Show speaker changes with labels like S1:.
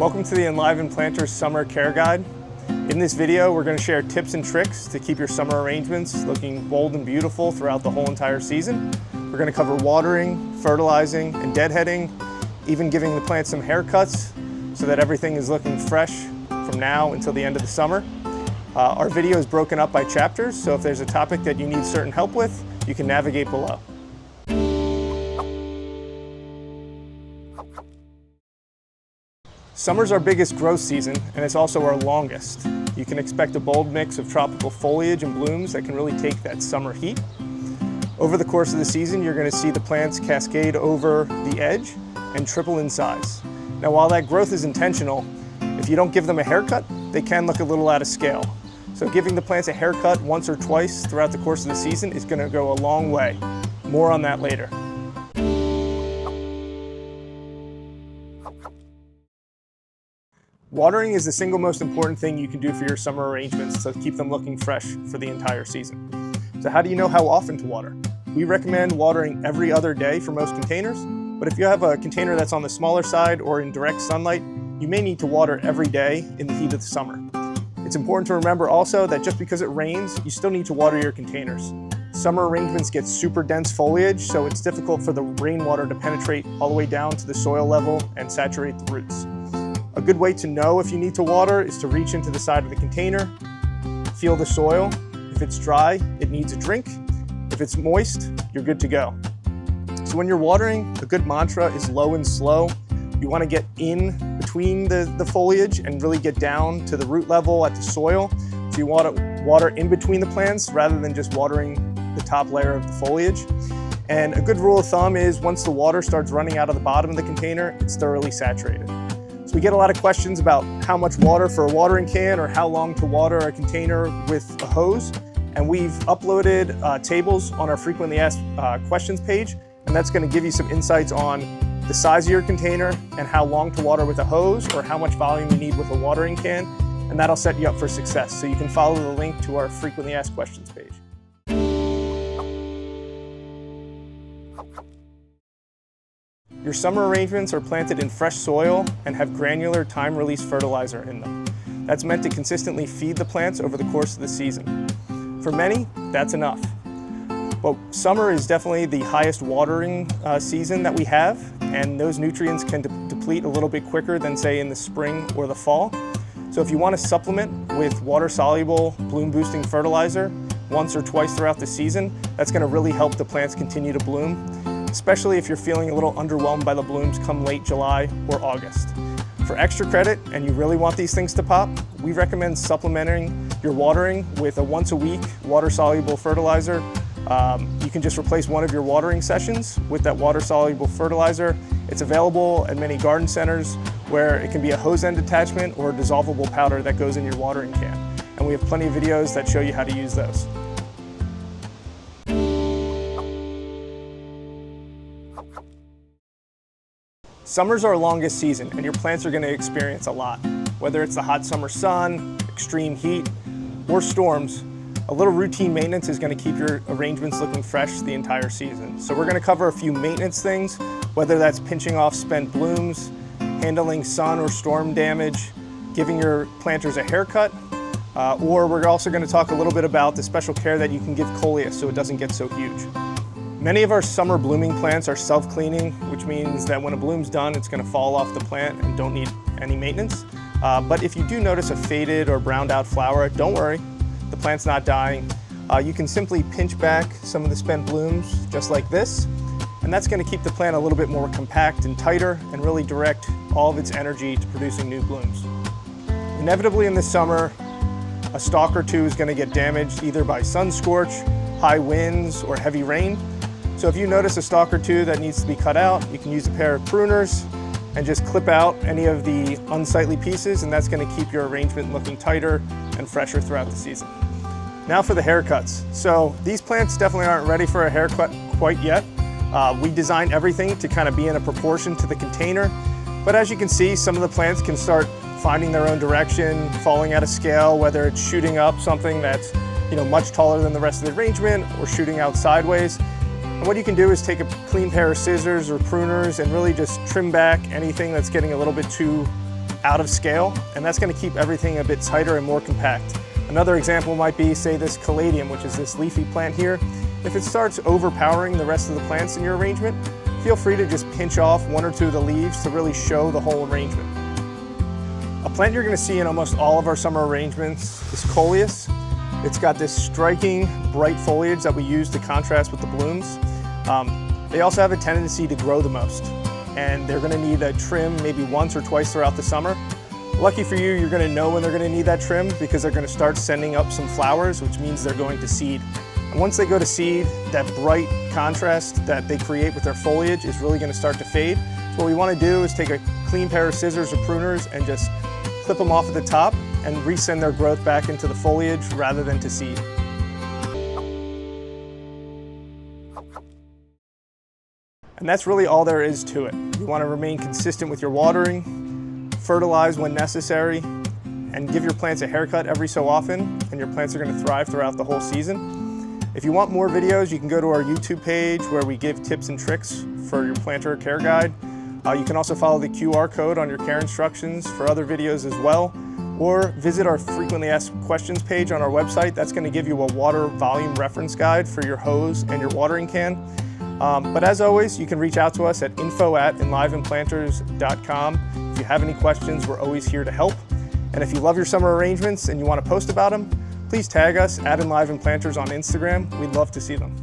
S1: Welcome to the Enliven Planter's Summer Care Guide. In this video, we're going to share tips and tricks to keep your summer arrangements looking bold and beautiful throughout the whole entire season. We're going to cover watering, fertilizing, and deadheading, even giving the plants some haircuts so that everything is looking fresh from now until the end of the summer. Our video is broken up by chapters, so if there's a topic that you need certain help with, you can navigate below. Summer's our biggest growth season, and it's also our longest. You can expect a bold mix of tropical foliage and blooms that can really take that summer heat. Over the course of the season, you're going to see the plants cascade over the edge and triple in size. Now, while that growth is intentional, if you don't give them a haircut, they can look a little out of scale. So giving the plants a haircut once or twice throughout the course of the season is going to go a long way. More on that later. Watering is the single most important thing you can do for your summer arrangements to keep them looking fresh for the entire season. So how do you know how often to water? We recommend watering every other day for most containers, but if you have a container that's on the smaller side or in direct sunlight, you may need to water every day in the heat of the summer. It's important to remember also that just because it rains, you still need to water your containers. Summer arrangements get super dense foliage, so it's difficult for the rainwater to penetrate all the way down to the soil level and saturate the roots. A good way to know if you need to water is to reach into the side of the container, feel the soil. If it's dry, it needs a drink. If it's moist, you're good to go. So when you're watering, a good mantra is low and slow. You want to get in between the foliage and really get down to the root level at the soil. So you want to water in between the plants rather than just watering the top layer of the foliage. And a good rule of thumb is once the water starts running out of the bottom of the container, it's thoroughly saturated. So we get a lot of questions about how much water for a watering can or how long to water a container with a hose. And we've uploaded tables on our frequently asked questions page, and that's going to give you some insights on the size of your container and how long to water with a hose or how much volume you need with a watering can, and that'll set you up for success. So you can follow the link to our frequently asked questions page. Your summer arrangements are planted in fresh soil and have granular time-release fertilizer in them. That's meant to consistently feed the plants over the course of the season. For many, that's enough. But summer is definitely the highest watering season that we have, and those nutrients can deplete a little bit quicker than, say, in the spring or the fall. So if you want to supplement with water-soluble, bloom-boosting fertilizer once or twice throughout the season, that's going to really help the plants continue to bloom, especially if you're feeling a little underwhelmed by the blooms come late July or August. For extra credit, and you really want these things to pop, we recommend supplementing your watering with a once-a-week water-soluble fertilizer. You can just replace one of your watering sessions with that water-soluble fertilizer. It's available at many garden centers where it can be a hose end attachment or a dissolvable powder that goes in your watering can. And we have plenty of videos that show you how to use those. Summer's our longest season, and your plants are going to experience a lot. Whether it's the hot summer sun, extreme heat, or storms, a little routine maintenance is going to keep your arrangements looking fresh the entire season. So we're going to cover a few maintenance things, whether that's pinching off spent blooms, handling sun or storm damage, giving your planters a haircut, or we're also going to talk a little bit about the special care that you can give coleus so it doesn't get so huge. Many of our summer blooming plants are self-cleaning, which means that when a bloom's done, it's going to fall off the plant and don't need any maintenance. But if you do notice a faded or browned out flower, don't worry, the plant's not dying. You can simply pinch back some of the spent blooms just like this, and that's going to keep the plant a little bit more compact and tighter and really direct all of its energy to producing new blooms. Inevitably in the summer, a stalk or two is going to get damaged either by sun scorch, high winds, or heavy rain. So if you notice a stalk or two that needs to be cut out, you can use a pair of pruners and just clip out any of the unsightly pieces, and that's going to keep your arrangement looking tighter and fresher throughout the season. Now for the haircuts. So these plants definitely aren't ready for a haircut quite yet. We designed everything to kind of be in a proportion to the container, but as you can see, some of the plants can start finding their own direction, falling out of scale, whether it's shooting up something that's much taller than the rest of the arrangement or shooting out sideways. And what you can do is take a clean pair of scissors or pruners and really just trim back anything that's getting a little bit too out of scale, and that's going to keep everything a bit tighter and more compact. Another example might be, say, this caladium, which is this leafy plant here. If it starts overpowering the rest of the plants in your arrangement, feel free to just pinch off one or two of the leaves to really show the whole arrangement. A plant you're going to see in almost all of our summer arrangements is coleus. It's got this striking, bright foliage that we use to contrast with the blooms. They also have a tendency to grow the most, and they're going to need a trim maybe once or twice throughout the summer. Lucky for you, you're going to know when they're going to need that trim because they're going to start sending up some flowers, which means they're going to seed. And once they go to seed, that bright contrast that they create with their foliage is really going to start to fade. So what we want to do is take a clean pair of scissors or pruners and just clip them off at the top and resend their growth back into the foliage rather than to seed. And that's really all there is to it. You want to remain consistent with your watering, fertilize when necessary, and give your plants a haircut every so often, and your plants are going to thrive throughout the whole season. If you want more videos, you can go to our YouTube page where we give tips and tricks for your planter care guide. You can also follow the QR code on your care instructions for other videos as well, or visit our frequently asked questions page on our website. That's going to give you a water volume reference guide for your hose and your watering can. But as always, you can reach out to us at info@enlivenplanters.com. If you have any questions, we're always here to help. And if you love your summer arrangements and you want to post about them, please tag us at Enliven Planters on Instagram. We'd love to see them.